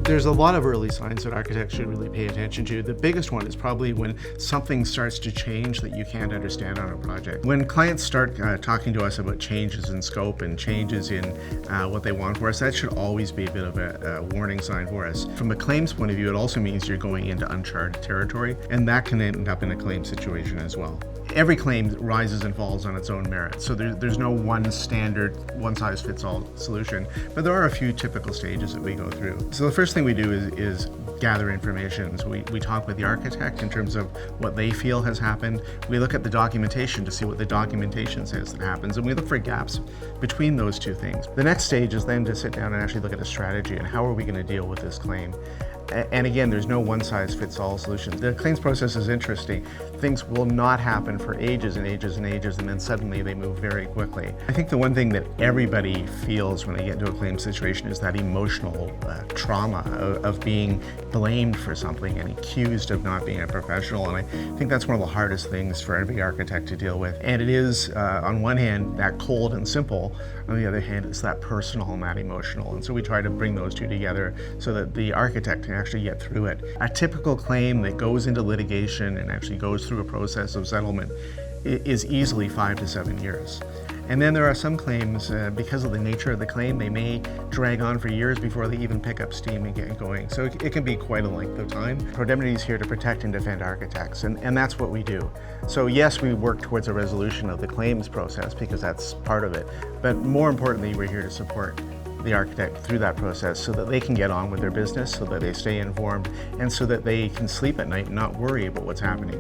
There's a lot of early signs that architects should really pay attention to. The biggest one is probably when something starts to change that you can't understand on a project. When clients start talking to us about changes in scope and changes in what they want for us, that should always be a bit of a warning sign for us. From a claims point of view, it also means you're going into uncharted territory, and that can end up in a claim situation as well. Every claim rises and falls on its own merit, so there's no one standard, one-size-fits-all solution, but there are a few typical stages that we go through. So the first thing we do is gather information. So we talk with the architect in terms of what they feel has happened. We look at the documentation to see what the documentation says that happens, and we look for gaps between those two things. The next stage is then to sit down and actually look at a strategy and how are we going to deal with this claim. And again, there's no one-size-fits-all solution. The claims process is interesting. Things will not happen for ages and ages and ages, and then suddenly they move very quickly. I think the one thing that everybody feels when they get into a claim situation is that emotional trauma of being blamed for something and accused of not being a professional. And I think that's one of the hardest things for every architect to deal with. And it is, on one hand, that cold and simple. On the other hand, it's that personal and that emotional. And so we try to bring those two together so that the architect can actually get through it. A typical claim that goes into litigation and actually goes through a process of settlement is easily 5 to 7 years. And then there are some claims, because of the nature of the claim, they may drag on for years before they even pick up steam and get going. So it can be quite a length of time. Pro-Demnity is here to protect and defend architects, and that's what we do. So yes, we work towards a resolution of the claims process because that's part of it, but more importantly, we're here to support the architect through that process so that they can get on with their business, so that they stay informed, and so that they can sleep at night and not worry about what's happening.